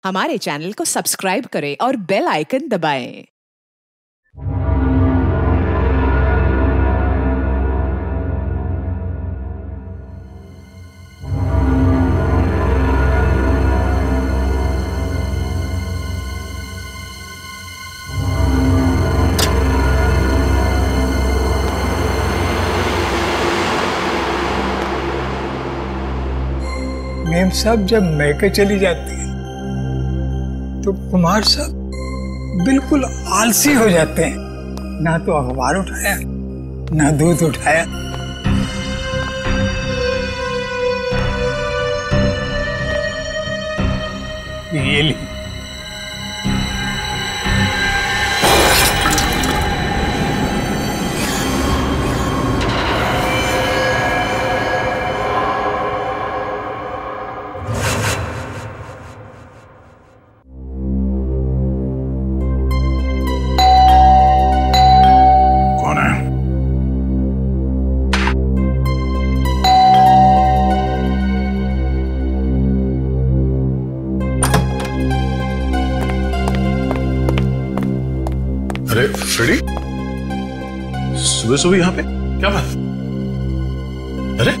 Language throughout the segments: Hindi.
हमारे चैनल को सब्सक्राइब करें और बेल आइकन दबाएं। मेम साहब जब मैके चली जाती है तो कुमार साहब बिल्कुल आलसी हो जाते हैं। ना तो अखबार उठाया ना दूध उठाया। ये ली। अरे फ्रेडी, सुबह सुबह यहाँ पे क्या बात? अरे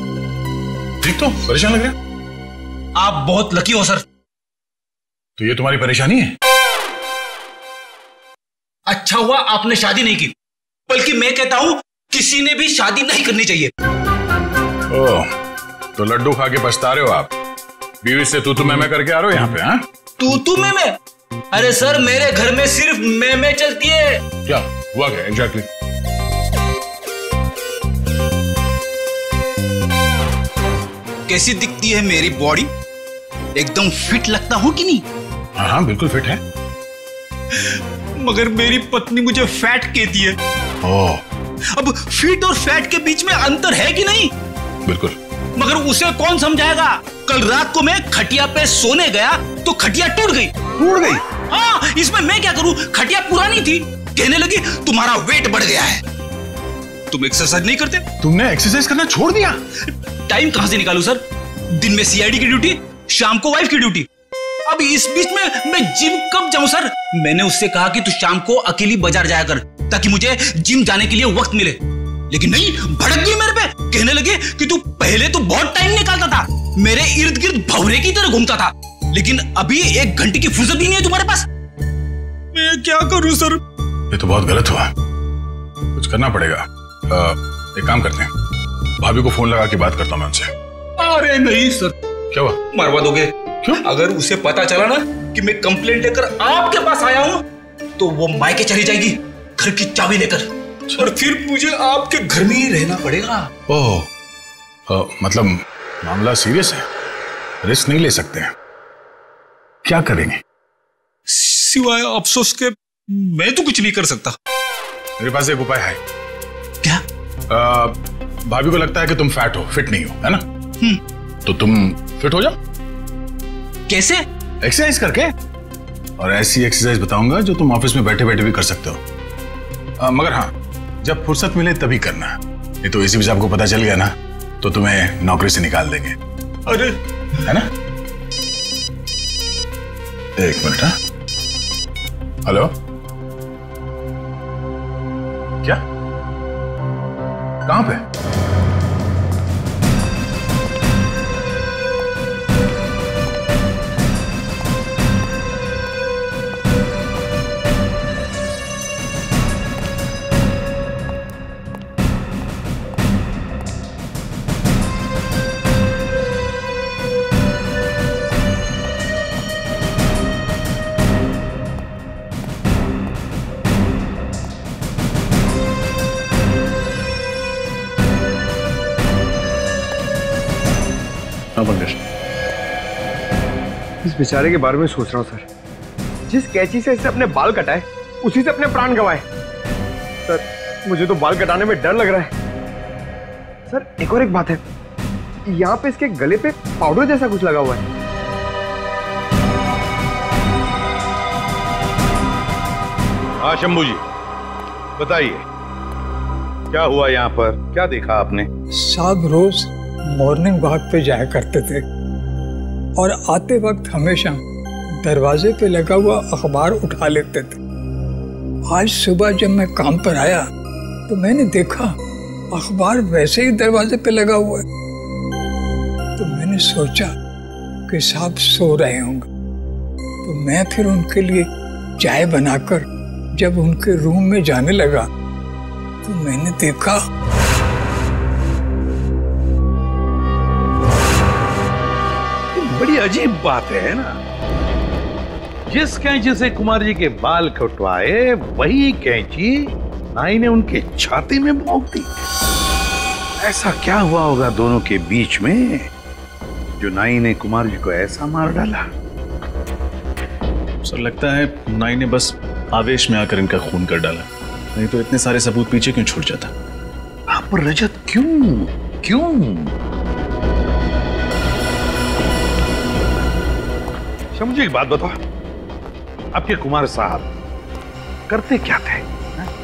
ठीक तो परेशान लग रहे हैं। आप बहुत लकी हो सर। तो ये तुम्हारी परेशानी है? अच्छा हुआ आपने शादी नहीं की, बल्कि मैं कहता हूं किसी ने भी शादी नहीं करनी चाहिए। ओह, तो लड्डू खा के पछता रहे हो आप? बीवी से तू मैं करके आ रहे हो यहाँ पे? हाँ, तू मैं? अरे सर, मेरे घर में सिर्फ मैं चलती है। क्या हुआ क्या एग्जैक्टली? कैसी दिखती है मेरी बॉडी? एकदम फिट लगता हूं कि नहीं? हाँ बिल्कुल फिट है। मगर मेरी पत्नी मुझे फैट कहती है। ओह, अब फिट और फैट के बीच में अंतर है कि नहीं? बिल्कुल। मगर उसे कौन समझाएगा? कल रात को मैं खटिया पे सोने गया तो खटिया टूट गई। हाँ, इसमें मैं क्या करूं? खटिया पुरानी थी। कहने लगी तुम्हारा वेट बढ़ गया है। तुम एक्सरसाइज नहीं करते? तुमने एक्सरसाइज करना छोड़ दिया? टाइम कहां से निकालूं सर? दिन में सीआईडी की ड्यूटी, शाम को वाइफ की ड्यूटी। अब इस बीच में मैं जिम कब जाऊं सर? मैंने उससे कहा कि तू शाम को अकेली बाजार जाया कर ताकि मुझे जिम जाने के लिए वक्त मिले, लेकिन नहीं, भड़क गई मेरे पे। कहने लगे कि तू पहले तो बहुत टाइम निकालता था, मेरे इर्द गिर्द भौरे की तरह घूमता था, लेकिन अभी 1 घंटे की फुर्सत भी नहीं है तुम्हारे पास। मैं क्या करूं सर? ये तो बहुत गलत हुआ, कुछ करना पड़ेगा। एक काम करते हैं, भाभी को फोन लगा के बात करता हूं मैं उनसे। अरे नहीं सर। क्या हुआ? मरवा दोगे? क्यों? अगर उसे पता चला ना कि मैं कंप्लेंट लेकर आपके पास आया हूं तो वो मायके चली जाएगी घर की चाबी लेकर, और फिर मुझे आपके घर में ही रहना पड़ेगा। ओह, मतलब मामला सीरियस है, रिस्क नहीं ले सकते हैं। क्या करेंगे? सिवाय अफसोस के मैं तो कुछ नहीं कर सकता। मेरे पास एक उपाय है। क्या? भाभी को लगता है कि तुम फैट हो, फिट नहीं हो, है ना? तो तुम फिट हो जाओ। कैसे? एक्सरसाइज करके। और ऐसी एक्सरसाइज बताऊंगा जो तुम ऑफिस में बैठे बैठे भी कर सकते हो। मगर हाँ, जब फुर्सत मिले तभी करना। नहीं तो इसी बीच आपको पता चल गया ना तो तुम्हें नौकरी से निकाल देंगे। अरे, है ना? एक मिनट। हाँ, हेलो, क्या? कहां पे? इस बेचारे के बारे में सोच रहा हूं सर। जिस कैंची से इसने अपने बाल कटाए उसी से अपने प्राण गंवाए। सर, मुझे तो बाल कटाने में डर लग रहा है। सर, एक और एक बात है, यहाँ पे इसके गले पे पाउडर जैसा कुछ लगा हुआ है। हाँ शंभू जी, बताइए क्या हुआ यहाँ पर, क्या देखा आपने? साहब रोज मॉर्निंग वॉक पे जाया करते थे और आते वक्त हमेशा दरवाजे पे लगा हुआ अखबार उठा लेते थे। आज सुबह जब मैं काम पर आया तो मैंने देखा अखबार वैसे ही दरवाजे पे लगा हुआ है। तो मैंने सोचा कि साहब सो रहे होंगे, तो मैं फिर उनके लिए चाय बनाकर जब उनके रूम में जाने लगा तो मैंने देखा बड़ी अजीब बात है ना, जिस कैंची से कुमार जी के बाल कटवाए वही कैंची नाई ने उनके छाती में भोंक दी। ऐसा क्या हुआ होगा दोनों के बीच में जो नाई ने कुमार जी को ऐसा मार डाला? सर लगता है नाई ने बस आवेश में आकर इनका खून कर डाला, नहीं तो इतने सारे सबूत पीछे क्यों छूट जाता। आप पर रजत क्यों क्यों? मुझे एक बात बताओ, आपके कुमार साहब करते क्या थे?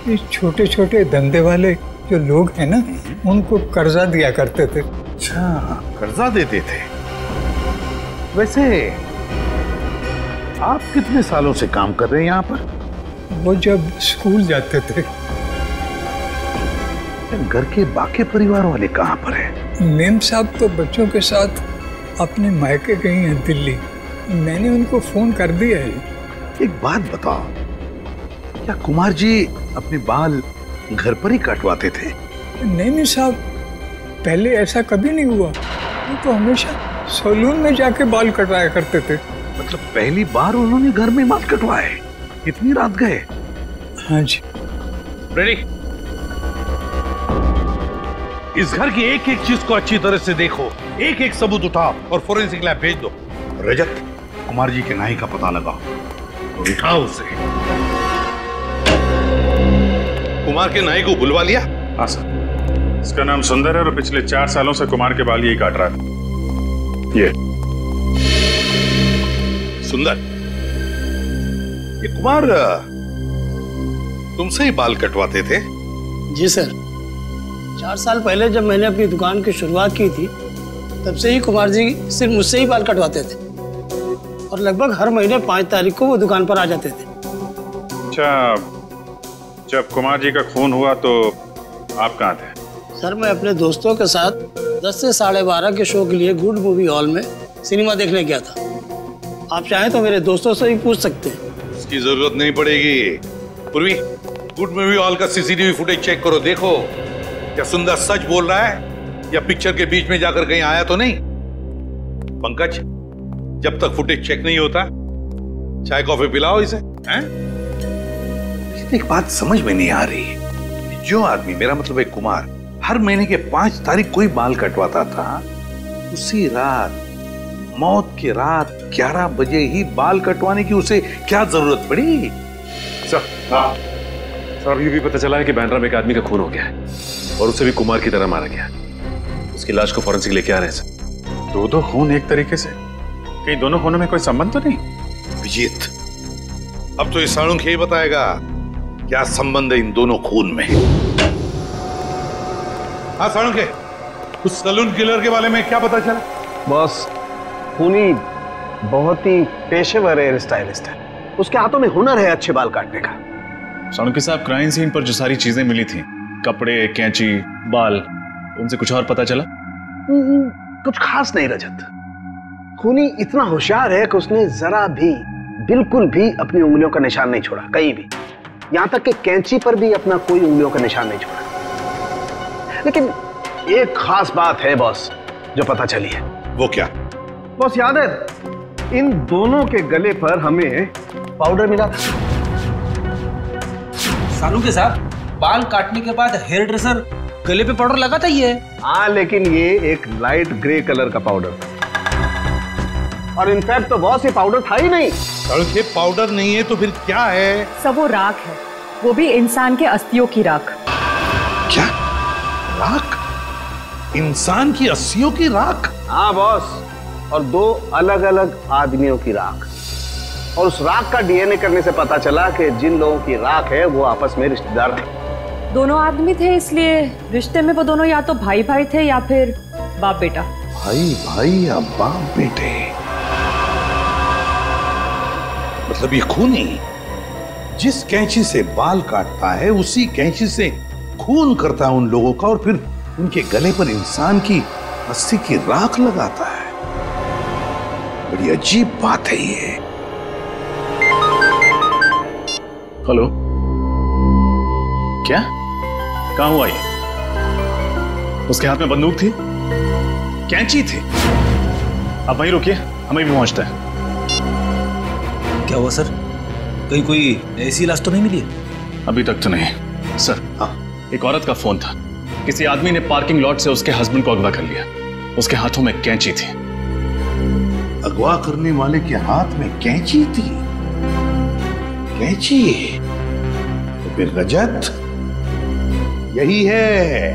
ये छोटे छोटे धंधे वाले जो लोग हैं ना, उनको कर्जा दिया करते थे। अच्छा, कर्जा देते थे। वैसे आप कितने सालों से काम कर रहे हैं यहाँ पर? वो जब स्कूल जाते थे। घर के बाकी परिवार वाले कहाँ पर हैं? मेम साहब तो बच्चों के साथ अपने मायके गई हैं दिल्ली। मैंने उनको फोन कर दिया है। एक बात बताओ, क्या कुमार जी अपने बाल घर पर ही कटवाते थे? नहीं साहब, पहले ऐसा कभी नहीं हुआ। वो तो हमेशा सैलून में जाके बाल कटवाया करते थे। मतलब पहली बार उन्होंने घर में बाल कटवाए? इतनी रात गए? हाँ जी। रेडी? इस घर की एक एक चीज को अच्छी तरह से देखो, एक एक सबूत उठाओ और फोरेंसिक लैब भेज दो। रजत, कुमार जी के नाई का पता लगाओ और उठाओ उसे। कुमार के नाई को बुलवा लिया? हाँ सर, इसका नाम सुंदर है और पिछले 4 सालों से कुमार के बाल यही काट रहा था। ये सुंदर, ये कुमार तुमसे ही बाल कटवाते थे? जी सर, 4 साल पहले जब मैंने अपनी दुकान की शुरुआत की थी तब से ही कुमार जी सिर्फ मुझसे ही बाल कटवाते थे और लगभग हर महीने 5 तारीख को वो दुकान पर आ जाते थे। अच्छा, जब कुमार जी का खून हुआ तो आप कहाँ थे? सर, मैं अपने दोस्तों के साथ 10 से 12:30 के शो के लिए गुड मूवी हॉल में सिनेमा देखने गया था। आप चाहें तो मेरे दोस्तों से ही पूछ सकते हैं। उसकी जरूरत नहीं पड़ेगी। पूर्वी, गुड मूवी हॉल का सीसीटीवी फुटेज चेक करो, देखो क्या सुंदर सच बोल रहा है या पिक्चर के बीच में जाकर कहीं आया तो नहीं। पंकज, जब तक फुटेज चेक नहीं होता चाय कॉफी पिलाओ इसे। हैं? एक बात समझ में नहीं आ रही, जो आदमी, मेरा मतलब है कुमार, हर महीने के 5 तारीख को ही बाल कटवाता था, उसी रात, मौत की रात 11 बजे ही बाल कटवाने की उसे क्या जरूरत पड़ी? सर, ये भी पता चला है कि बैंड्रा में एक आदमी का खून हो गया है और उसे भी कुमार की तरह मारा गया। उसकी लाश को फॉरेंसिक लेके आ रहे हैं सर। 2 खून एक तरीके से, कहीं दोनों खूनों में कोई संबंध तो नहीं? विजीत, अब तो ये साणुंख ही बताएगा क्या संबंध है इन दोनों खून में। हाँ साणुंख, उस सैलून किलर के बारे में क्या पता चला? बॉस, खूनी बहुत ही पेशेवर हेयर स्टाइलिस्ट है। उसके हाथों में हुनर है अच्छे बाल काटने का। साणुंखे साहब, क्राइम सीन पर जो सारी चीजें मिली थी, कपड़े, कैंची, बाल, उनसे कुछ और पता चला? कुछ खास नहीं रजत। खूनी इतना होशियार है कि उसने जरा भी, बिल्कुल भी अपनी उंगलियों का निशान नहीं छोड़ा कहीं भी। यहां तक कि कैंची पर भी अपना कोई उंगलियों का निशान नहीं छोड़ा। लेकिन एक खास बात है बॉस जो पता चली है। वो क्या? बॉस, याद है इन दोनों के गले पर हमें पाउडर मिला था। साणुंखे साहब, बाल काटने के बाद हेयर ड्रेसर गले पे पाउडर लगाता ही है। हाँ, लेकिन ये एक लाइट ग्रे कलर का पाउडर था और इनफैक्ट तो बॉस ये पाउडर था ही नहीं। साणुंखे, पाउडर नहीं है तो फिर क्या है? सब वो राख है, वो भी इंसान के अस्थियों की राख। क्या राख? इंसान की अस्थियों की राख? हाँ बॉस, और 2 अलग अलग आदमियों की राख। और उस राख का डीएनए करने से पता चला कि जिन लोगों की राख है वो आपस में रिश्तेदार थे। दोनों आदमी थे, इसलिए रिश्ते में वो दोनों या तो भाई भाई थे या फिर बाप बेटा। भाई भाई या बाप बेटे? मतलब ये खूनी जिस कैंची से बाल काटता है उसी कैंची से खून करता है उन लोगों का, और फिर उनके गले पर इंसान की अस्थि की राख लगाता है। बड़ी अजीब बात है ये। हेलो, क्या? कहां हुआ ये? उसके हाथ में बंदूक थी, कैंची थी। आप वहीं रुकिए, हमें भी पहुंचता है। क्या हुआ सर? कहीं कोई ऐसी लाश तो नहीं मिली है? अभी तक तो नहीं सर। एक औरत का फोन था, किसी आदमी ने पार्किंग लॉट से उसके हस्बैंड को अगवा कर लिया। उसके हाथों में कैंची थी। अगवा करने वाले के हाथ में कैंची थी? कैंची? तो फिर रजत यही है,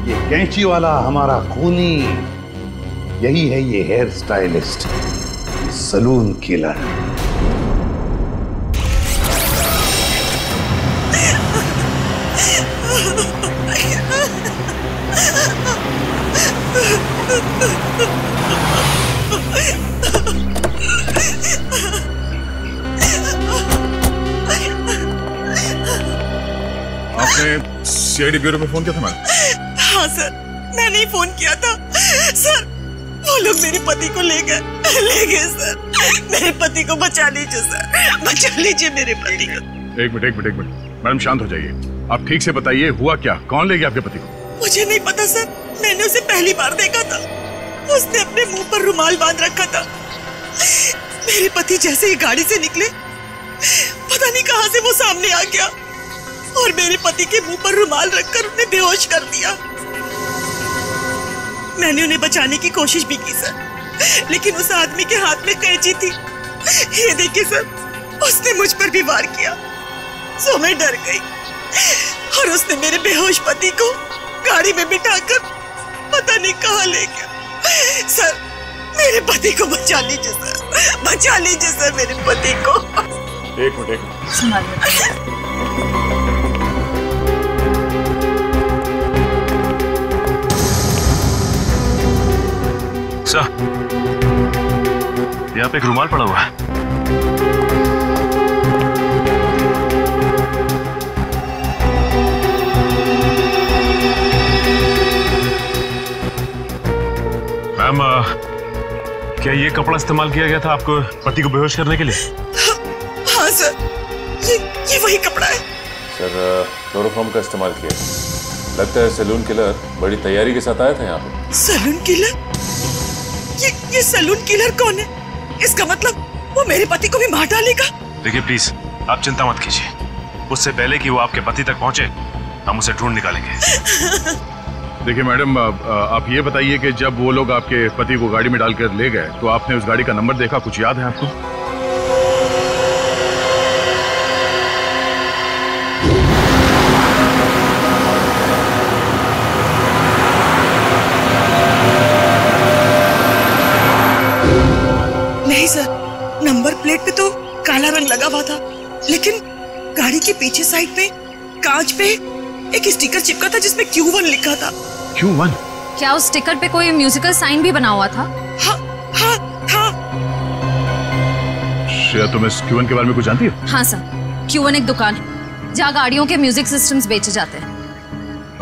ये कैंची वाला हमारा खूनी, यही है ये हेयर स्टाइलिस्ट, ये सलून किलर। आपने सीआईडी ब्यूरो में फोन किया था मैडम? हाँ सर, मैंने ही फोन किया था सर। वो लोग मेरे पति को ले गए सर। मेरे पति को बचा लीजिए सर, बचा लीजिए मेरे पति को। एक मिनट मैडम, शांत हो जाइए। आप ठीक से बताइए हुआ क्या? कौन ले गया आपके पति को? मुझे नहीं पता सर, मैंने उसे पहली बार देखा था। उसने अपने मुंह पर रुमाल बांध रखा था। मेरे पति जैसे ही गाड़ी से निकले, पता नहीं कहां से वो सामने आ गया और मेरे पति के मुंह पर रुमाल रखकर उन्हें बेहोश कर दिया। मैंने उन्हें बचाने की कोशिश भी की सर, लेकिन उस आदमी के हाथ में कैंची थी। ये देखिए सर, उसने मुझ पर भी वार किया, सो मैं डर गई और उसने मेरे बेहोश पति को गाड़ी में बिठाकर पता नहीं कहां ले गया। सर, मेरे पति को बचा लीजिए सर, बचा लीजिए सर मेरे पति को। एक मिनट। सर, यहाँ पे एक रुमाल पड़ा हुआ है। मैम, क्या ये कपड़ा इस्तेमाल किया गया था आपको पति को बेहोश करने के लिए? हाँ सर, ये वही कपड़ा है। सर, क्लोरोफॉर्म का इस्तेमाल किया। लगता है सैलून किलर बड़ी तैयारी के साथ आया था यहाँ पे। Saloon killer? ये सैलून किलर कौन है? इसका मतलब वो मेरे पति को भी मार डालेगा। देखिए प्लीज, आप चिंता मत कीजिए। उससे पहले कि वो आपके पति तक पहुंचे, हम उसे ढूंढ निकालेंगे। देखिए मैडम, आप ये बताइए कि जब वो लोग आपके पति को गाड़ी में डालकर ले गए तो आपने उस गाड़ी का नंबर देखा? कुछ याद है आपको? नहीं सर, नंबर प्लेट पे तो काला रंग लगा हुआ था, लेकिन गाड़ी के पीछे साइड पे कांच पे एक स्टिकर चिपका था जिसमें Q1 लिखा था। Q1? क्या उस स्टिकर पे कोई म्यूजिकल साइन भी बना हुआ था? हाँ था। श्रेया, तुम इस Q1 के बारे में कुछ जानती हो? हाँ सर, Q1 एक दुकान है जहाँ गाड़ियों के म्यूजिक सिस्टम्स बेचे जाते हैं।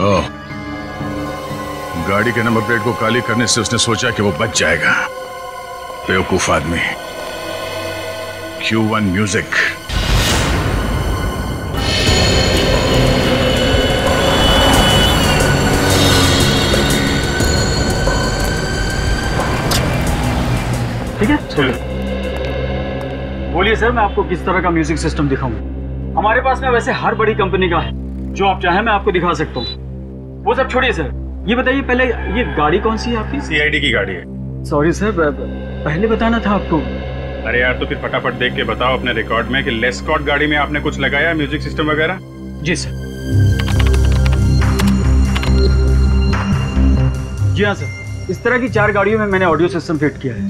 ओह, गाड़ी के नंबर प्लेट को काली करने से उसने सोचा कि वो बच जाएगा। बेवकूफ आदमी। Q1 music. ठीक है, बोलिए सर, मैं आपको किस तरह का म्यूजिक सिस्टम दिखाऊं? हमारे पास में वैसे हर बड़ी कंपनी का है, जो आप चाहें मैं आपको दिखा सकता हूँ। वो सब छोड़िए सर, ये बताइए पहले, ये गाड़ी कौन सी है आपकी? सीआईडी की गाड़ी है। सॉरी सर, पहले बताना था आपको। अरे यार, तो फिर फटाफट देख के बताओ अपने रिकॉर्ड में कि लेस्कॉट गाड़ी में आपने कुछ लगाया म्यूजिक सिस्टम वगैरह? जी सर। जी हाँ सर, इस तरह की 4 गाड़ियों में मैंने ऑडियो सिस्टम फिट किया है।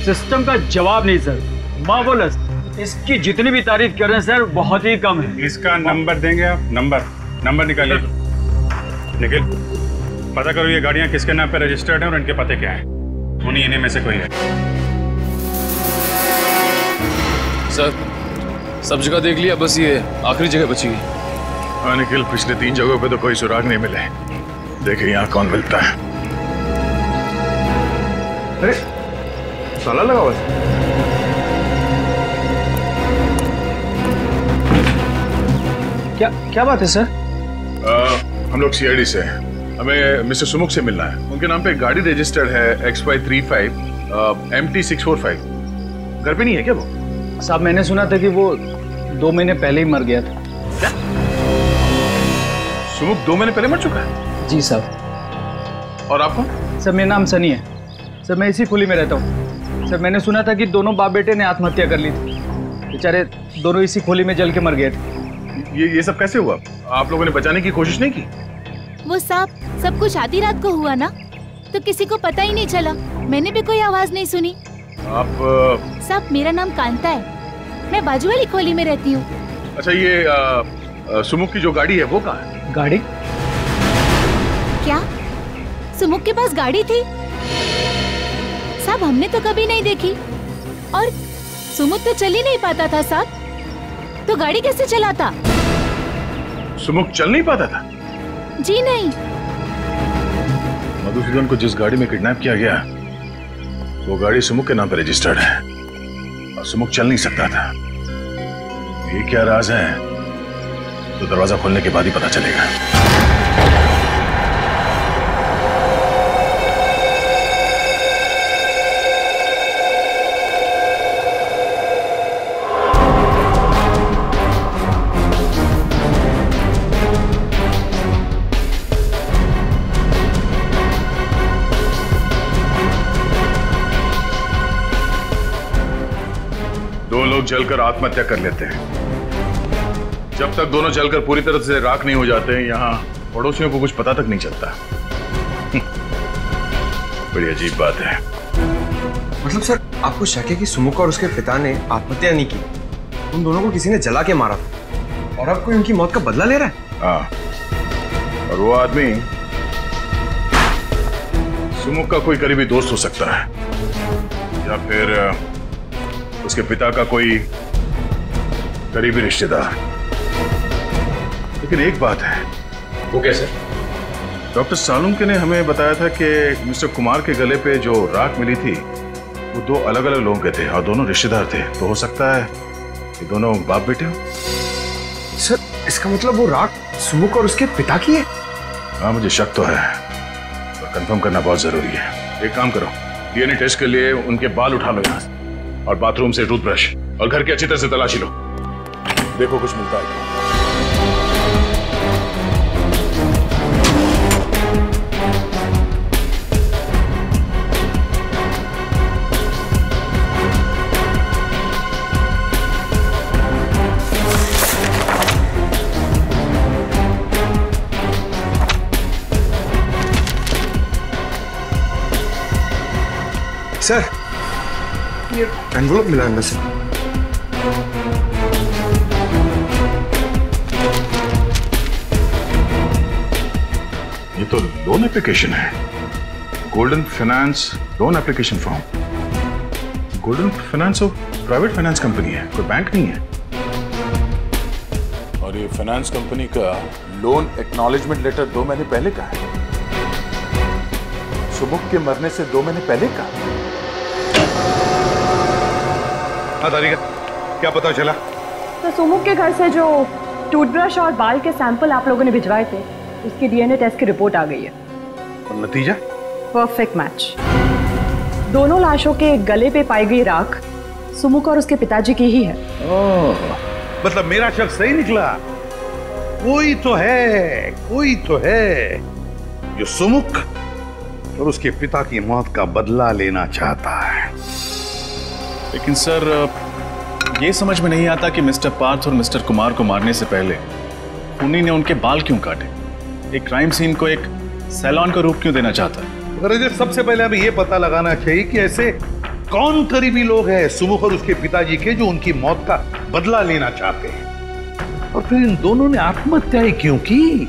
सिस्टम का जवाब नहीं सर, मार्वलस। इसकी जितनी भी तारीफ करें सर, बहुत ही कम है। इसका नंबर देंगे आप? नंबर निकालिए। निखिल, पता करो ये गाड़ियां किसके नाम पे रजिस्टर्ड हैं और इनके पते क्या हैं। उन्हीं में से कोई है। सर सब जगह देख लिया, बस ये आखिरी जगह बची है। हाँ निखिल, पिछले 3 जगहों पे तो कोई सुराग नहीं मिले। देखिए यहाँ कौन मिलता है। अरे ताला लगा हुआ है। क्या बात है सर? हम लोग सीआईडी से हैं। हमें मिस्टर सुमुख से मिलना है। उनके नाम पे एक गाड़ी रजिस्टर्ड है XY35 MT645। घर पे नहीं है क्या वो? साहब मैंने सुना था कि वो 2 महीने पहले ही मर गया था। क्या? सुमुख 2 महीने पहले मर चुका है? जी साहब। और आपको? सर मेरा नाम सनी है सर, मैं इसी खुली में रहता हूँ सर। मैंने सुना था कि दोनों बाप बेटे ने आत्महत्या कर ली थी। बेचारे दोनों इसी खोली में जल के मर गए थे। ये सब कैसे हुआ? आप लोगों ने बचाने की कोशिश नहीं की? वो साहब सब कुछ आधी रात को हुआ ना, तो किसी को पता ही नहीं चला। मैंने भी कोई आवाज नहीं सुनी। आप साहब मेरा नाम कांता है, मैं बाजू वाली खोली में रहती हूँ। अच्छा ये सुमुख की जो गाड़ी है वो कहाँ है? गाड़ी? क्या सुमुख के पास गाड़ी थी? साहब हमने तो कभी नहीं देखी। और सुमुख तो चल ही नहीं पाता था साहब, तो गाड़ी कैसे चलाता? सुमुख चल नहीं पाता था? जी नहीं। मधुसूदन को जिस गाड़ी में किडनैप किया गया वो गाड़ी सुमुख के नाम पर रजिस्टर्ड है और सुमुख चल नहीं सकता था। ये क्या राज है तो दरवाजा खोलने के बाद ही पता चलेगा। 2 लोग जलकर आत्महत्या कर लेते हैं। जब तक दोनों जलकर पूरी तरह से राख नहीं हो जाते यहाँ पड़ोसियों को कुछ पता तक नहीं चलता। बड़ी अजीब बात है। मतलब सर आपको शक है कि सुमुख और उसके पिता ने आत्महत्या नहीं की, उन दोनों को किसी ने जला के मारा था और अब कोई उनकी मौत का बदला ले रहा है? हाँ, और वो आदमी सुमुख का कोई करीबी दोस्त हो सकता है या फिर उसके पिता का कोई करीबी रिश्तेदार। लेकिन एक बात है। वो कैसे? डॉक्टर सालुंके ने हमें बताया था कि मिस्टर कुमार के गले पे जो राख मिली थी वो 2 अलग अलग लोगों के थे और दोनों रिश्तेदार थे। तो हो सकता है कि दोनों बाप बेटे हो। सर इसका मतलब वो राख सुमुख और उसके पिता की है? हाँ मुझे शक तो है पर कंफर्म करना बहुत जरूरी है। एक काम करो, डीएनए टेस्ट के लिए उनके बाल उठा लो यहाँ से और बाथरूम से टूथब्रश और घर की अच्छी तरह से तलाशी लो। देखो कुछ मिलता है। सर ये एनवलप मिला अंदर से। ये तो लोन एप्लीकेशन है। Golden finance loan application form. Golden finance और प्राइवेट फाइनेंस कंपनी है, कोई बैंक नहीं है। और ये फाइनेंस कंपनी का लोन एक्नॉलेजमेंट लेटर 2 महीने पहले का है। सुमुख के मरने से 2 महीने पहले का। हाँ तारिका, क्या पता चला? तो सुमुख के घर से जो टूथब्रश और बाल के सैंपल आप लोगों ने भिजवाए थे उसकी डीएनए टेस्ट की रिपोर्ट आ गई है और नतीजा? Perfect match. दोनों लाशों के गले पे पाई गई राख सुमुख और उसके पिताजी की ही है। मतलब मेरा शक सही निकला। कोई तो है जो सुमुख और उसके पिता की मौत का बदला लेना चाहता है। लेकिन सर ये समझ में नहीं आता कि मिस्टर पार्थ और मिस्टर कुमार को मारने से पहले खूनी ने उनके बाल क्यों काटे? एक क्राइम सीन को एक सैलून का रूप क्यों देना चाहता है? सबसे पहले हमें यह पता लगाना चाहिए कि ऐसे कौन करीबी लोग हैं सुमुख और उसके पिताजी के जो उनकी मौत का बदला लेना चाहते हैं, और फिर इन दोनों ने आत्महत्या क्यों की?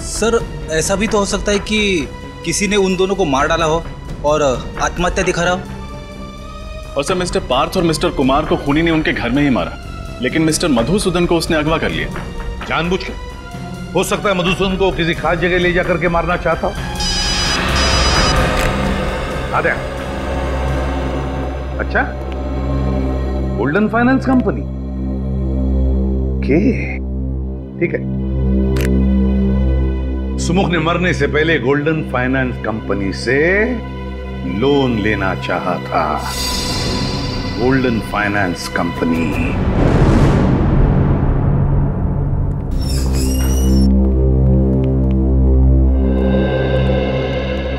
सर ऐसा भी तो हो सकता है कि किसी ने उन दोनों को मार डाला हो और आत्महत्या दिखा रहा हो। और सर मिस्टर पार्थ और मिस्टर कुमार को खूनी ने उनके घर में ही मारा, लेकिन मिस्टर मधुसूदन को उसने अगवा कर लिया। जानबूझ के? हो सकता है मधुसूदन को किसी खास जगह ले जाकर के मारना चाहता हो। आदे। अच्छा, गोल्डन फाइनेंस कंपनी। ठीक है। सुमुख ने मरने से पहले गोल्डन फाइनेंस कंपनी से लोन लेना चाहा था। Golden Finance Company.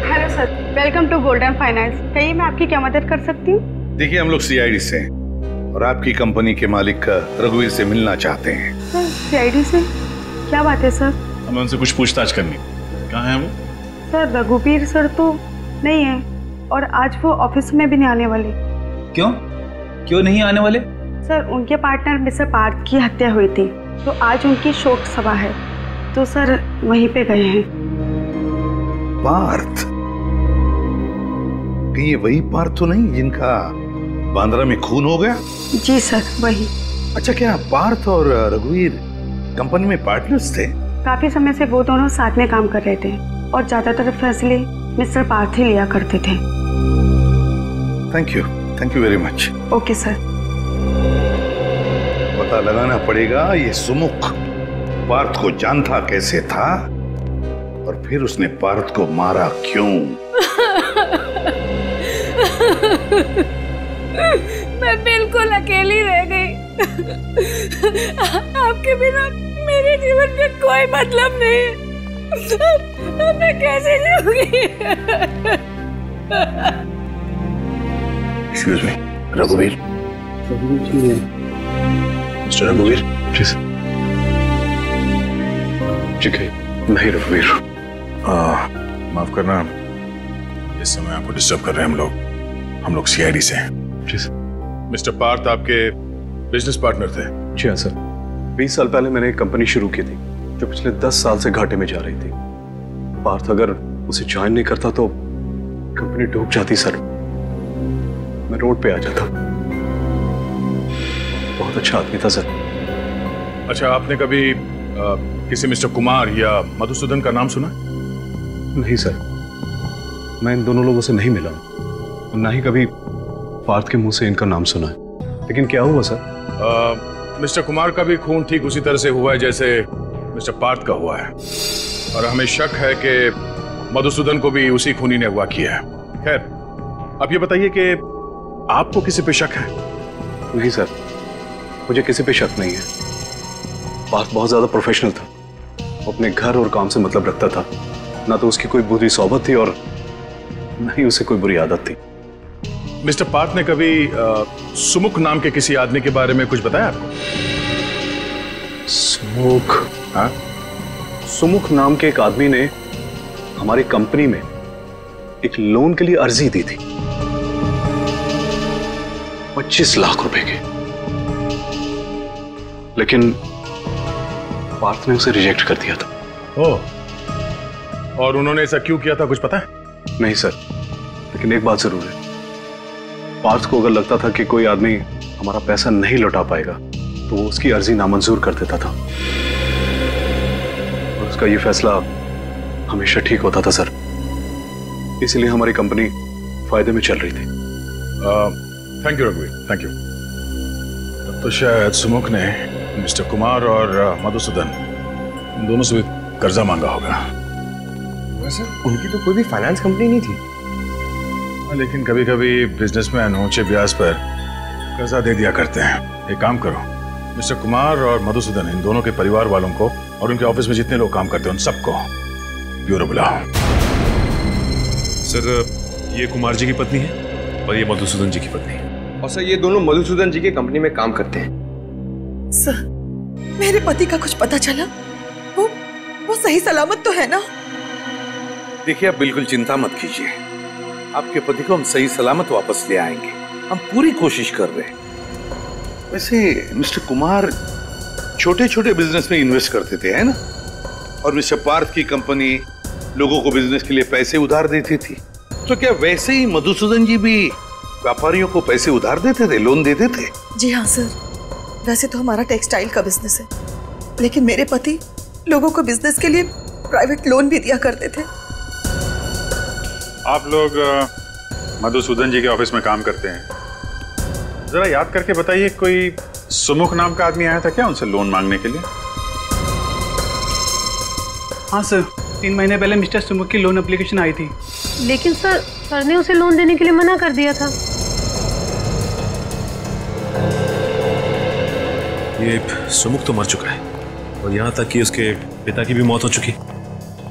Hello sir, welcome to Golden Finance. कहिए मैं आपकी क्या मदद कर सकती हूँ? देखिए, हम लोग सीआईडी से हैं और आपकी कंपनी के मालिक रघुवीर से मिलना चाहते हैं। सर, सीआईडी से? क्या बात है सर? हमें उनसे कुछ पूछताछ करनी। कहाँ है वो? सर, रघुवीर सर तो नहीं है और आज वो ऑफिस में भी नहीं आने वाले। क्यों नहीं आने वाले? सर, उनके पार्टनर मिस्टर पार्थ की हत्या हुई थी तो आज उनकी शोक सभा है, तो सर वहीं पे गए हैं। पार्थ? ये वही पार्थ तो नहीं जिनका बांद्रा में खून हो गया? जी सर, वही। अच्छा, क्या पार्थ और रघुवीर कंपनी में पार्टनर्स थे? काफी समय से वो दोनों साथ में काम कर रहे थे और ज्यादातर फैसले मिस्टर पार्थ ही लिया करते थे। Thank you very much. Okay sir. पता लगाना पड़ेगा ये सुमुख पार्थ को जानता कैसे था और फिर उसने पार्थ को मारा क्यों। मैं बिल्कुल अकेली रह गई। आपके बिना मेरे जीवन में कोई मतलब नहीं। मैं कैसे जीऊंगी? एक्सक्यूज मी, रघुवीर। मिस्टर रघुवीर, प्लीज। ठीक है, मैं ही रघुवीर। माफ करना, इस समय आपको डिस्टर्ब कर रहे हैं। हम लोग सीआईडी से हैं। मिस्टर पार्थ आपके बिजनेस पार्टनर थे? जी हाँ सर। 20 साल पहले मैंने एक कंपनी शुरू की थी जो पिछले 10 साल से घाटे में जा रही थी। पार्थ अगर उसे ज्वाइन नहीं करता तो कंपनी डूब जाती सर। मैं रोड पे आ जाता। बहुत अच्छा आदमी था सर। अच्छा, आपने कभी किसी मिस्टर कुमार या मधुसूदन का नाम सुना? नहीं सर, मैं इन दोनों लोगों से नहीं मिला और ना ही कभी पार्थ के मुंह से इनका नाम सुना है। लेकिन क्या हुआ सर? मिस्टर कुमार का भी खून ठीक उसी तरह से हुआ है जैसे मिस्टर पार्थ का हुआ है और हमें शक है कि मधुसूदन को भी उसी खूनी ने अगवा किया है। खैर, अब ये बताइए कि आपको किसी पे शक है? नहीं सर, मुझे किसी पे शक नहीं है। पार्थ बहुत ज्यादा प्रोफेशनल था, अपने घर और काम से मतलब रखता था। ना तो उसकी कोई बुरी सोबत थी और न ही उसे कोई बुरी आदत थी। मिस्टर पार्थ ने कभी सुमुख नाम के किसी आदमी के बारे में कुछ बताया आपको? सुमुख? हाँ, सुमुख नाम के एक आदमी ने हमारी कंपनी में एक लोन के लिए अर्जी दी थी 25 लाख रुपए की, लेकिन पार्थ ने उसे रिजेक्ट कर दिया था। ओह, और उन्होंने ऐसा क्यों किया था, कुछ पता है? नहीं सर, लेकिन एक बात जरूर है, पार्थ को अगर लगता था कि कोई आदमी हमारा पैसा नहीं लौटा पाएगा तो वो उसकी अर्जी नामंजूर कर देता था और उसका ये फैसला हमेशा ठीक होता था सर। इसलिए हमारी कंपनी फायदे में चल रही थी। थैंक यू रघुवीर, थैंक यू। तब तो शायद सुमुख ने मिस्टर कुमार और मधुसूदन इन दोनों से भी कर्जा मांगा होगा। वैसे उनकी तो कोई भी फाइनेंस कंपनी नहीं थी। लेकिन कभी कभी बिजनेसमैन ऊंचे ब्याज पर कर्जा दे दिया करते हैं। एक काम करो, मिस्टर कुमार और मधुसूदन इन दोनों के परिवार वालों को और उनके ऑफिस में जितने लोग काम करते हैं उन सबको ब्यूरो बुलाओ। सर, ये कुमार जी की पत्नी है और ये मधुसूदन जी की पत्नी है। और सर, ये दोनों मधुसूदन जी की कंपनी में काम करते हैं। सर, मेरे पति का कुछ पता चला? वो सही सलामत तो है ना? देखिए, आप बिल्कुल चिंता मत कीजिए, आपके पति को हम सही सलामत वापस ले आएंगे। हम पूरी कोशिश कर रहे हैं। वैसे मिस्टर कुमार छोटे छोटे बिजनेस में इन्वेस्ट करते थे, है ना? और मिस्टर पार्थ की कंपनी लोगों को बिजनेस के लिए पैसे उधार देती थी। तो क्या वैसे ही मधुसूदन जी भी व्यापारियों को पैसे उधार देते थे, लोन देते थे? जी हाँ सर, वैसे तो हमारा टेक्सटाइल का बिजनेस है, लेकिन मेरे पति लोगों को बिजनेस के लिए प्राइवेट लोन भी दिया करते थे। आप लोग मधुसूदन जी के ऑफिस में काम करते हैं, जरा याद करके बताइए, कोई सुमुख नाम का आदमी आया था क्या उनसे लोन मांगने के लिए? हाँ सर, 3 महीने पहले मिस्टर सुमुख की लोन एप्लीकेशन आई थी। लेकिन सर ने उसे लोन देने के लिए मना कर दिया था। ये सुमुख तो मर चुका है और यहाँ तक कि उसके पिता की भी मौत हो चुकी,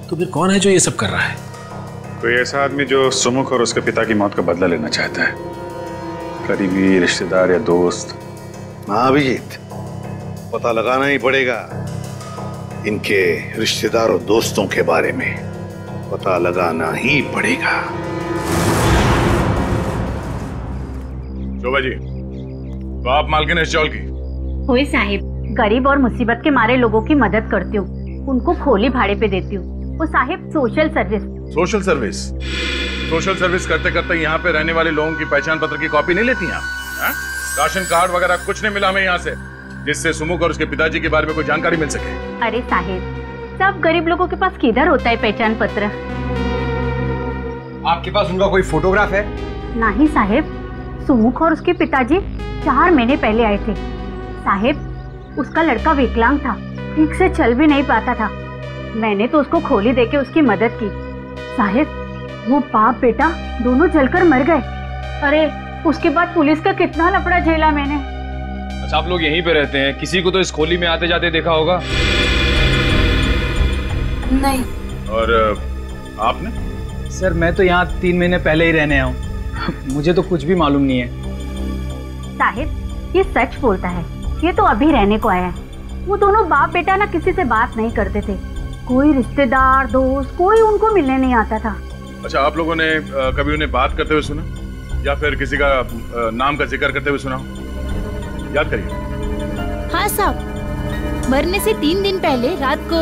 तो फिर कौन है जो ये सब कर रहा है? कोई ऐसा आदमी जो सुमुख और उसके पिता की मौत का बदला लेना चाहता है, करीबी रिश्तेदार या दोस्त। हाँ अभिजीत, पता लगाना ही पड़ेगा इनके रिश्तेदार और दोस्तों के बारे में, पता लगाना ही पड़ेगा। शोभा जी, तो आप मालकिन इस चौल की? होई साहिब, गरीब और मुसीबत के मारे लोगों की मदद करती हूँ, उनको खोली भाड़े पे देती हूँ। वो Sahib social service. Social service? Social service करते करते यहाँ पे रहने वाले लोगों की पहचान पत्र की कॉपी नहीं लेती आप? राशन कार्ड वगैरह कुछ नहीं मिला हमें यहाँ से, जिससे सुमुख और उसके पिताजी के बारे में कोई जानकारी मिल सके? अरे साहिब, सब गरीब लोगों के पास किधर होता है पहचान पत्र? आपके पास उनका कोई फोटोग्राफ है? नहीं साहिब, सुमुख और उसके पिताजी 4 महीने पहले आए थे। साहिब, उसका लड़का विकलांग था, ठीक से चल भी नहीं पाता था। मैंने तो उसको खोली देके उसकी मदद की। साहिब, वो बाप बेटा दोनों जलकर मर गए। अरे उसके बाद पुलिस का कितना लफड़ा झेला मैंने। अच्छा, आप लोग यहीं पे रहते हैं? किसी को तो इस खोली में आते जाते देखा होगा? नहीं। और आपने? सर मैं तो यहाँ 3 महीने पहले ही रहने आया हूँ, मुझे तो कुछ भी मालूम नहीं है। साहिब, ये सच बोलता है, ये तो अभी रहने को आया है। वो दोनों बाप बेटा ना किसी से बात नहीं करते थे, कोई रिश्तेदार दोस्त कोई उनको मिलने नहीं आता था। अच्छा, आप लोगों ने कभी उन्हें बात करते हुए सुना या फिर किसी का नाम का जिक्र करते हुए सुना? याद करिए। हाँ साहब, मरने से 3 दिन पहले रात को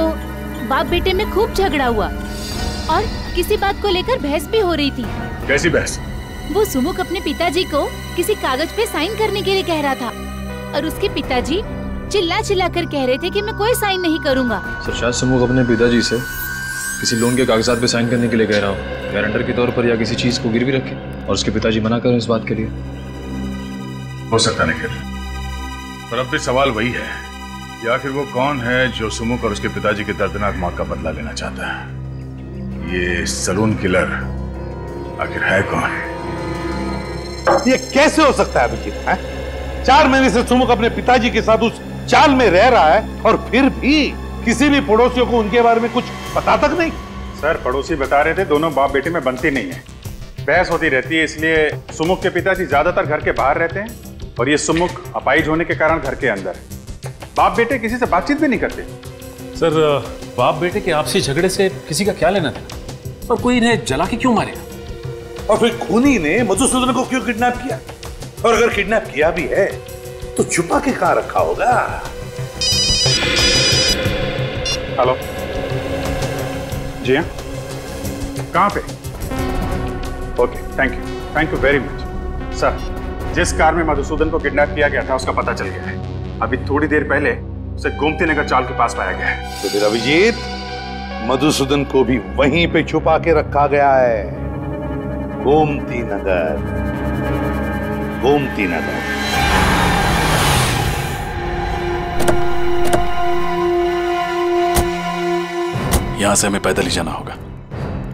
बाप बेटे में खूब झगड़ा हुआ और किसी बात को लेकर बहस भी हो रही थी। कैसी बहस? वो सुमुख अपने पिताजी को किसी कागज पे साइन करने के लिए कह रहा था और उसके पिताजी चिल्ला चिल्ला कर कह रहे थे कि मैं कोई साइन नहीं करूंगा। सर शायद सुमुख अपने पिताजी से किसी लोन के कागजात पे साइन करने के लिए कह रहा हो, गारंटर के तौर पर, या किसी चीज को गिरवी रखे और उसके पिताजी मना करें इस बात के लिए। हो सकता है निखिल, पर अब भी सवाल वही है कि आखिर वो कौन है जो सुमुख और उसके पिताजी के दर्दनाक मौत का बदला लेना चाहता है? ये सलून किलर आखिर है कौन? ये कैसे हो सकता है अभिजीत? 4 महीने से सुमुख अपने पिताजी के साथ उस चाल में रह रहा है और फिर भी किसी भी पड़ोसियों को उनके बारे में कुछ पता तक नहीं। सर पड़ोसी बता रहे थे दोनों बाप बेटे में बनती नहीं है, बहस होती रहती है, इसलिए सुमुख के पिताजी ज्यादातर घर के बाहर रहते हैं और ये सुमुख अपाहिज होने के कारण घर के अंदर है। बाप बेटे किसी से बातचीत भी नहीं करते। सर बाप बेटे के आपसी झगड़े से किसी का क्या लेना था, और कोई इन्हें जला के क्यों मारेगा? और फिर खूनी ने मधुसूदन को क्यों किडनैप किया? और अगर किडनैप किया भी है तो छुपा के कहां रखा होगा? हेलो जी हाँ, कहाँ पे? Okay, thank you very much. Sir जिस कार में मधुसूदन को किडनैप किया गया था उसका पता चल गया है। अभी थोड़ी देर पहले उसे गोमती नगर चाल के पास पाया गया है। तो फिर अभिजीत, मधुसूदन को भी वहीं पे छुपा के रखा गया है, गोमती नगर। गोमती नगर। यहां से हमें पैदल ही जाना होगा,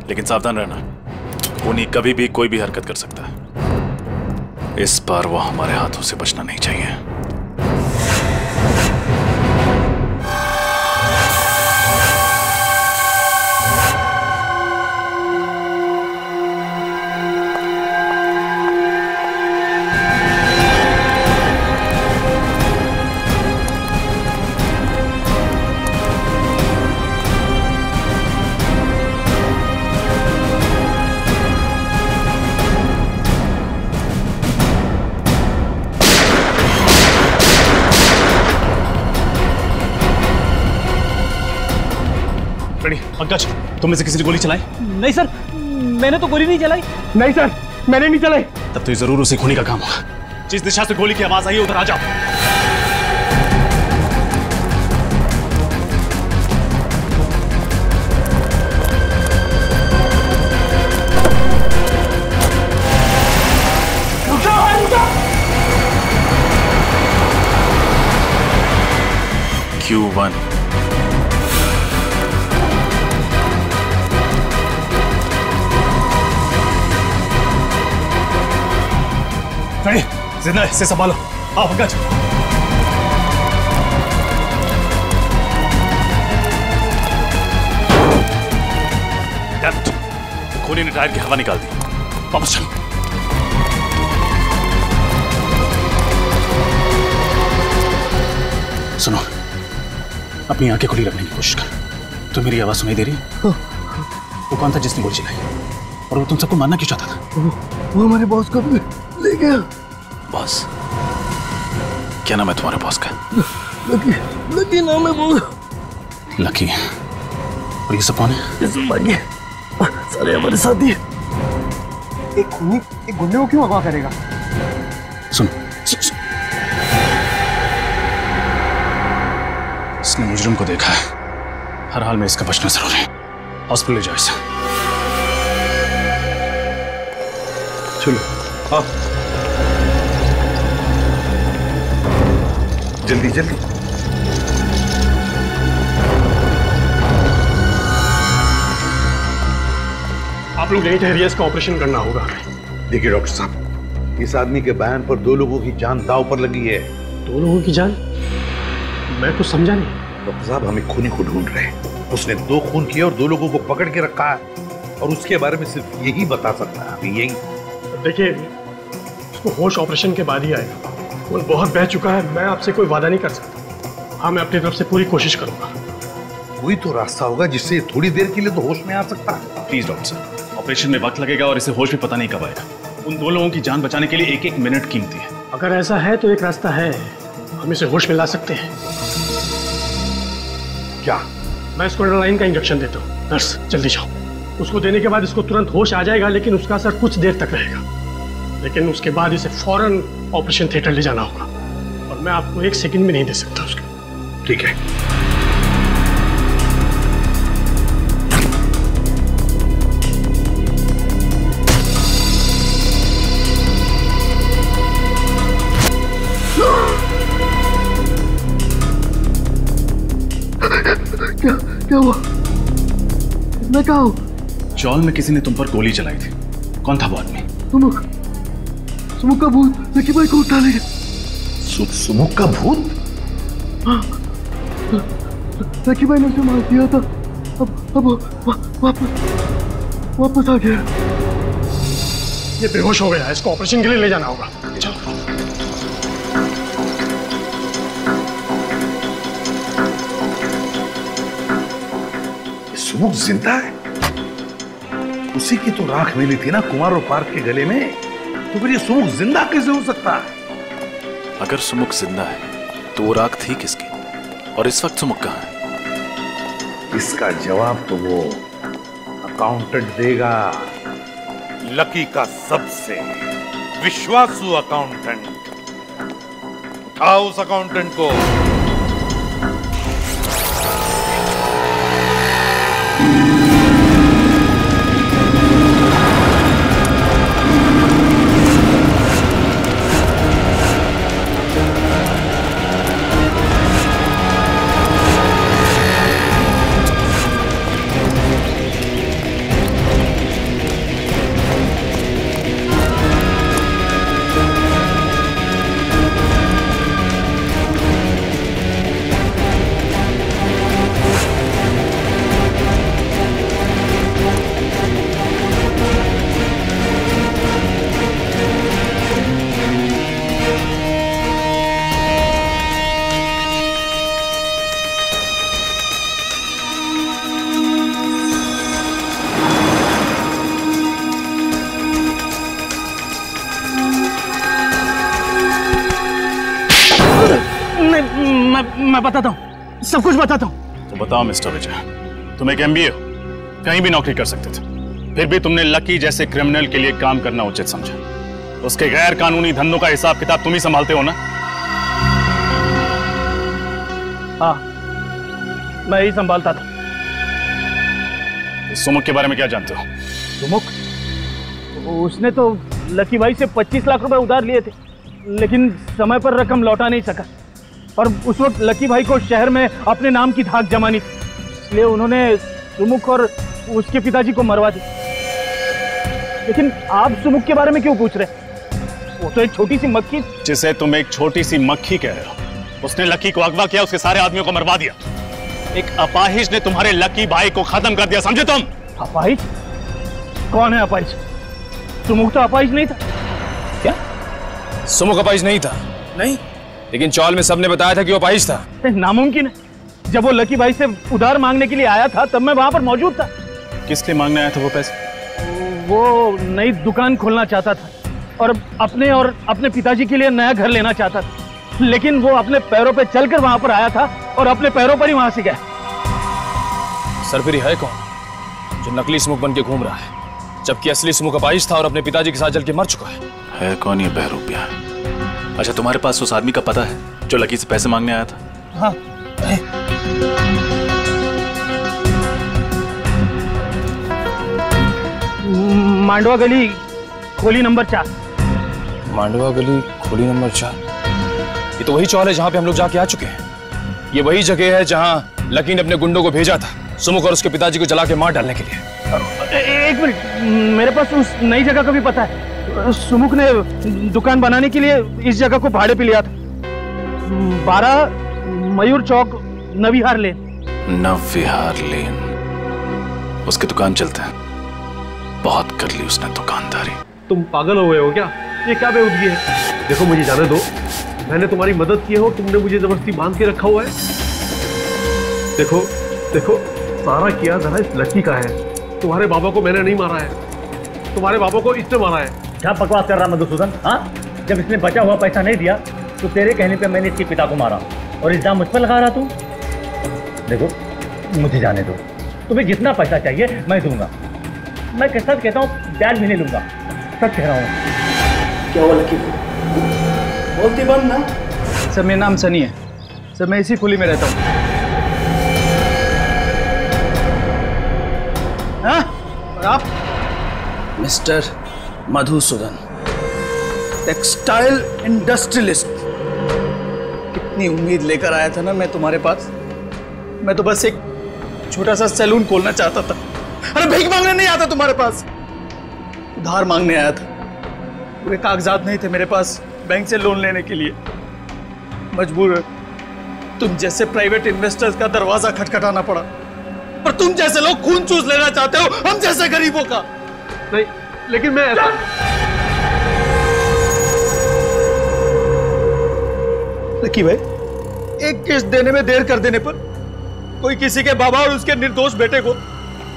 लेकिन सावधान रहना, खूनी कभी भी कोई भी हरकत कर सकता है। इस बार वो हमारे हाथों से बचना नहीं चाहिए। पंकज, तुम में से किसी ने गोली चलाई? नहीं सर, मैंने तो गोली नहीं चलाई। नहीं सर, मैंने नहीं चलाई। तब तो ये जरूर उसे खूनी का काम होगा। जिस दिशा से गोली की आवाज आई है उधर आ जाओ। Q1 जिंदा है, इसे संभालो। आओ पंकज। खूनी ने टायर की हवा निकाल दी। वापस चलो। सुनो, अपनी आंखें खुली रखने की कोशिश कर। तो मेरी आवाज सुनाई दे रही है? वो कौन था जिसने गोली चलाई? और वो तुम सबको मारना क्यों चाहता था? वो हमारे बॉस को ले गया। बॉस? क्या नाम है तुम्हारे बॉस का? लकी नाम है वो। लकी? और ये सब कौन है? ये सब भागे सारे हमारे साथी। एक खूनी एक गुंडे को क्यों अगवा करेगा? सुन, इसने मुजरिम को देखा है। हर हाल में इसका बचना जरूरी है। हॉस्पिटल ले जाओ इसे। चलो आओ, जल्दी जल्दी। आप लोग यहीं ठहरिए, इसका ऑपरेशन करना होगा। देखिए डॉक्टर साहब, इस आदमी के बयान पर 2 लोगों की जान दांव पर लगी है। 2 लोगों की जान? मैं कुछ समझा नहीं। डॉक्टर साहब, हम एक खूनी को ढूंढ रहे हैं। उसने 2 खून किए और 2 लोगों को पकड़ के रखा है, और उसके बारे में सिर्फ यही बता सकता है। अभी यही देखिए, उसको होश ऑपरेशन के बाद ही आएगा। वो बहुत बह चुका है। मैं आपसे कोई वादा नहीं कर सकता। हाँ, मैं अपनी तरफ से पूरी कोशिश करूंगा। कोई तो रास्ता होगा जिससे थोड़ी देर के लिए तो होश में आ सकता है। प्लीज डॉक्टर साहब, ऑपरेशन में वक्त लगेगा और इसे होश भी पता नहीं कब आएगा। उन 2 लोगों की जान बचाने के लिए 1-1 मिनट कीमती है। अगर ऐसा है तो एक रास्ता है, हम इसे होश में ला सकते हैं। क्या? मैं इसको एड्रेनालाइन का इंजेक्शन देता हूँ। नर्स, जल्दी जाओ। उसको देने के बाद इसको तुरंत होश आ जाएगा, लेकिन उसका असर कुछ देर तक रहेगा। लेकिन उसके बाद इसे फौरन ऑपरेशन थिएटर ले जाना होगा, और मैं आपको 1 सेकंड भी नहीं दे सकता उसका। ठीक है। क्या हुआ? मैं कहाँ हूँ? चौल में किसी ने तुम पर गोली चलाई थी। कौन था वो आदमी? सुमुख का भूत लकी भाई को उठा ले गया। सुमुख का भूत? हाँ, लकी भाई ने उसे मार दिया था। अब वापस आ गया। ये बेहोश हो गया है, इसको ऑपरेशन के लिए ले जाना होगा। चलो। सुमुख जिंदा है? उसी की तो राख मिली थी ना कुमार और पार्थ के गले में, तो फिर ये सुमुख जिंदा कैसे हो सकता है? अगर सुमुख जिंदा है तो वो राख थी किसकी, और इस वक्त सुमुख कहाँ है? इसका जवाब तो वो अकाउंटेंट देगा। लकी का सबसे विश्वासु अकाउंटेंट। उठाओ उस अकाउंटेंट को। मैं बताता हूँ, सब कुछ बताता हूँ। तो बताओ मिस्टर विजय, तुम एक MBA हो, कहीं भी नौकरी कर सकते थे, फिर भी तुमने लकी जैसे क्रिमिनल के लिए काम करना उचित समझा। उसके गैर कानूनी धंधों का हिसाब किताब तुम ही संभालते हो ना? हाँ, मैं ही संभालता था। सुमुख के बारे में क्या जानते हो? सुमुख? उसने तो लकी भाई से 25 लाख रुपए उधार लिए थे, लेकिन समय पर रकम लौटा नहीं सका। और उस वक्त लकी भाई को शहर में अपने नाम की धाक जमानी थी, इसलिए उन्होंने सुमुख और उसके पिताजी को मरवा दिया। लेकिन आप सुमुख के बारे में क्यों पूछ रहे? वो तो एक छोटी सी मक्खी। जिसे तुम एक छोटी सी मक्खी कह रहे हो, उसने लकी को अगवा किया, उसके सारे आदमियों को मरवा दिया। एक अपाहिज ने तुम्हारे लकी भाई को खत्म कर दिया, समझे तुम? अपाहिज? कौन है अपाहिज? सुमुख तो अपाहिज नहीं था। क्या? सुमुख अपाहिज नहीं था? नहीं, लेकिन चौल में सबने बताया था कि वो अपाहिज था। नामुमकिन है। जब वो लकी भाई से उधार मांगने के लिए आया था तब मैं वहां पर मौजूद था। किस लिए मांगने आया था वो पैसे? वो नई दुकान खोलना चाहता था और अपने पिताजी के लिए नया घर लेना चाहता था, लेकिन वो अपने पैरों पे चलकर वहां पर आया था और अपने पैरों पर ही वहां से गया। सरफिरी है कौन जो नकली सुमुख बन के घूम रहा है, जबकि असली सुमुख अपाहिज था और अपने पिताजी के साथ जल के मर चुका है कौन ये बहरूपिया? अच्छा, तुम्हारे पास उस आदमी का पता है जो लकी से पैसे मांगने आया था? हाँ है। मांडवा गली खोली नंबर 4। मांडवा गली खोली नंबर 4? ये तो वही चौल है जहां पे हम लोग जाके आ चुके हैं। ये वही जगह है जहां लकी ने अपने गुंडों को भेजा था सुमुख और उसके पिताजी को जला के मार डालने के लिए। एक मिनट, मेरे पास उस नई जगह का भी पता है। सुमुख ने दुकान बनाने के लिए इस जगह को भाड़े पे लिया था। 12 मयूर चौक, नविहार लेन। नविहार लेन, उसकी दुकान चलते हैं। बहुत कर ली उसने दुकानदारी। तुम पागल हो गए हो क्या? ये क्या बेवजगी है? देखो मुझे जाने दो, मैंने तुम्हारी मदद की हो, तुमने मुझे जबरदस्ती बांध के रखा हुआ है। देखो देखो, सारा किया जरा इस लकी का है। तुम्हारे बाबा को मैंने नहीं मारा है, तुम्हारे बाबा को इसने मारा है। क्या बकवास कर रहा मधुसूदन? हाँ, जब इसने बचा हुआ पैसा नहीं दिया तो तेरे कहने पे मैंने इसके पिता को मारा और इल्जाम मुझ पर लगा रहा तू। देखो मुझे जाने दो, तुम्हें जितना पैसा चाहिए मैं दूंगा। मैं सच कहता हूँ, ब्याज भी नहीं लूंगा, सच कह रहा हूँ। क्या हुआ लकी? बोलती बंद ना। सर मेरा नाम सनी है सर, मैं इसी खुली में रहता हूँ। हाँ? और आप? Mister Madhusudan, textile industrialist. कितनी उम्मीद लेकर आया था ना मैं तुम्हारे पास। मैं तो बस एक छोटा सा सैलून खोलना चाहता था। अरे भीख मांगने नहीं आता तुम्हारे पास, उधार मांगने आया था। पूरे कागजात नहीं थे मेरे पास बैंक से लोन लेने के लिए। मजबूर तुम जैसे प्राइवेट इन्वेस्टर्स का दरवाजा खटखटाना पड़ा। पर तुम जैसे लोग खून चूस लेना चाहते हो हम जैसे गरीबों का। नहीं, लेकिन मैं ऐसा... लकी भाई, एक किस्त देने में देर कर देने पर कोई किसी के बाबा और उसके निर्दोष बेटे को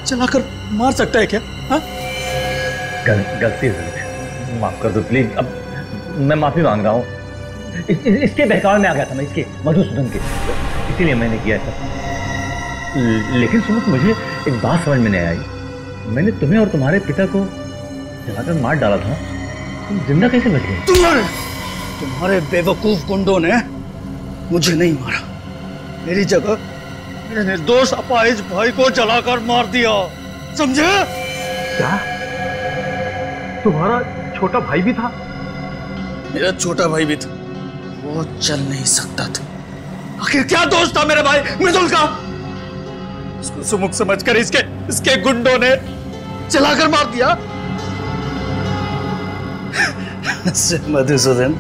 चलाकर मार सकता है क्या? हाँ? गलती हुई, माफ कर दो प्लीज। अब मैं माफी मांग रहा हूँ। इसके बहकावे में आ गया था मैं, इसके मधुसूदन के, इसीलिए मैंने किया था। लेकिन सुनो, मुझे एक बात समझ में नहीं आई। मैंने तुम्हें और तुम्हारे पिता को जलाकर मार डाला था, तुम जिंदा कैसे बच गए? तुम्हारे बेवकूफ गुंडों ने मुझे नहीं मारा, मेरी जगह मेरे निर्दोष अपाहिज भाई को जलाकर मार दिया, समझे? क्या तुम्हारा छोटा भाई भी था? मेरा छोटा भाई भी था, वो चल नहीं सकता था। आखिर क्या दोष था मेरे भाई मृदुल का? उसको सुमुख समझकर इसके गुंडों ने चलाकर मार दिया। मधुसूदन,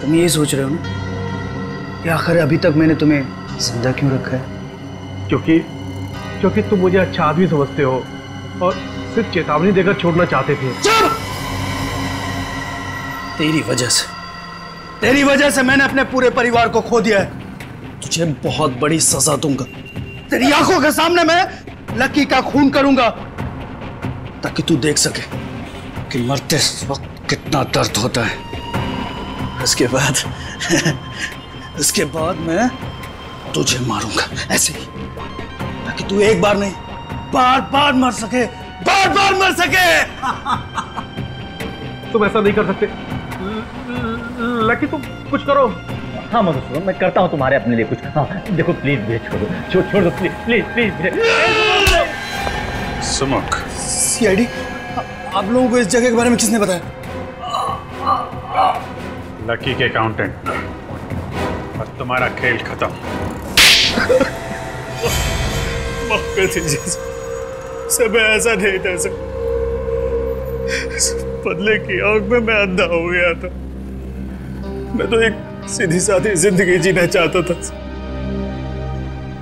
तुम ये सोच रहे हो ना कि आखिर अभी तक मैंने तुम्हें जिंदा क्यों रखा है? क्योंकि तुम मुझे अच्छा आदमी समझते हो और सिर्फ चेतावनी देकर छोड़ना चाहते थे। चुप! तेरी वजह से मैंने अपने पूरे परिवार को खो दिया है। तुझे बहुत बड़ी सजा दूंगा। तेरी आंखों के सामने मैं लकी का खून करूंगा ताकि तू देख सके कि मरते वक्त कितना दर्द होता है। उसके बाद मैं तुझे मारूंगा ऐसे ही, ताकि तू एक बार नहीं बार बार मर सके, बार बार मर सके। तुम ऐसा नहीं कर सकते लकी, तुम कुछ करो। हाँ मधुसूदन, मैं करता हूँ तुम्हारे अपने लिए कुछ। हाँ देखो प्लीज मुझे छोड़ दो please please please. Sumukh, CID, आप लोगों को इस जगह के बारे में किसने बताया? लकी के अकाउंटेंट। और तुम्हारा खेल खत्म। माफ कर दीजिए सब, ऐसा नहीं था सर। बदले की आग में मैं अंधा हो गया था। मैं तो एक सीधी सादी जिंदगी जीना चाहता था।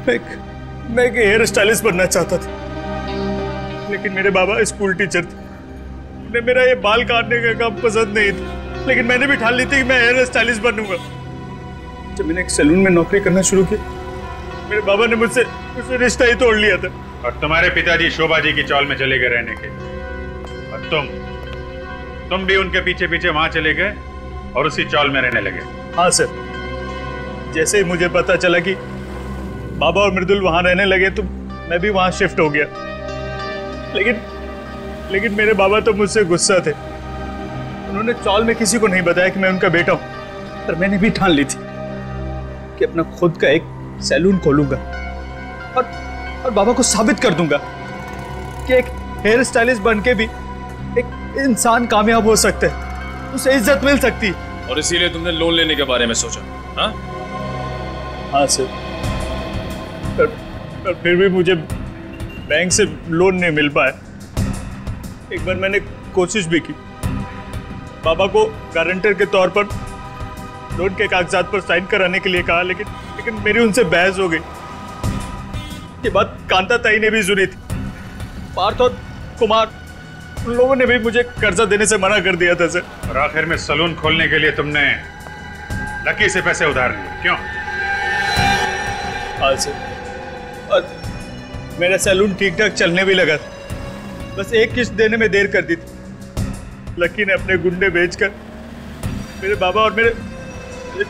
मैं एक हेयर स्टाइलिस्ट बनना चाहता था, लेकिन मेरे बाबा स्कूल टीचर थे। उन्हें मेरा ये बाल काटने का काम पसंद नहीं था, लेकिन मैंने भी ठान ली थी कि मैं हेयर स्टाइलिस्ट बनूंगा। जब मैंने एक सैलून में नौकरी करना शुरू किया, मेरे बाबा ने मुझसे रिश्ता ही तोड़ लिया था। और तुम्हारे पिताजी शोभा जी की चौल में चले गए रहने के, और तुम भी उनके पीछे पीछे वहां चले गए और उसी चौल में रहने लगे। हाँ सर, जैसे ही मुझे पता चला कि बाबा और मृदुल वहां रहने लगे तो मैं भी वहां शिफ्ट हो गया। लेकिन मेरे बाबा तो मुझसे गुस्सा थे। उन्होंने चौल में किसी को नहीं बताया कि मैं उनका बेटा हूं, पर मैंने भी ठान ली थी कि अपना खुद का एक सैलून खोलूंगा और बाबा को साबित कर दूंगा कि एक हेयर स्टाइलिस्ट बन के भी एक इंसान कामयाब हो सकता है, उसे इज्जत मिल सकती है। और इसीलिए तुमने लोन लेने के बारे में सोचा? हाँ हाँ सर, पर फिर भी मुझे बैंक से लोन नहीं मिल पाया। एक बार मैंने कोशिश भी की, बाबा को गारंटर के तौर पर लोन के कागजात पर साइन कराने के लिए कहा, लेकिन मेरी उनसे बहस हो गई। ये बात कांता ताई ने भी सुनी थी। पार्थ और कुमार, उन लोगों ने भी मुझे कर्जा देने से मना कर दिया था सर। और आखिर में सलून खोलने के लिए तुमने लकी से पैसे उधार लिए, क्यों? हाँ सर, और मेरा सैलून ठीक ठाक चलने भी लगा था। बस एक किस्त देने में देर कर दी थी। लकी ने अपने गुंडे बेचकर मेरे बाबा और मेरे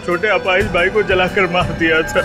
छोटे अपाहिज भाई को जलाकर मार दिया था।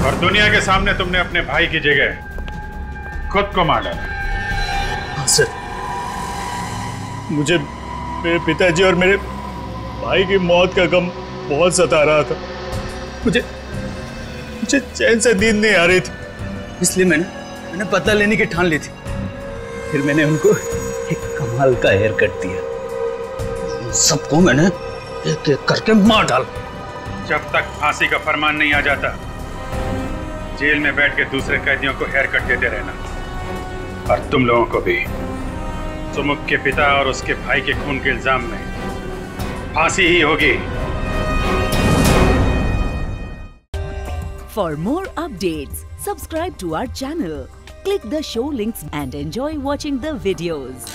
और दुनिया के सामने तुमने अपने भाई की जगह खुद को मार डाला। हाँ सर, मुझे मेरे पिताजी और मेरे भाई की मौत का गम बहुत सता रहा था। मुझे चैन से नींद नहीं आ रही थी, इसलिए मैंने पता लेने की ठान ली थी। फिर मैंने उनको एक कमाल का हेयर कट दिया। सबको मैंने एक एक करके मार डाला। जब तक फांसी का फरमान नहीं आ जाता, जेल में बैठ के दूसरे कैदियों को हेयर कट देते रहना। और तुम लोगों को भी सुमुख के पिता और उसके भाई के खून के इल्जाम में फांसी ही होगी। For more updates, subscribe to our channel, click the show links and enjoy watching the videos.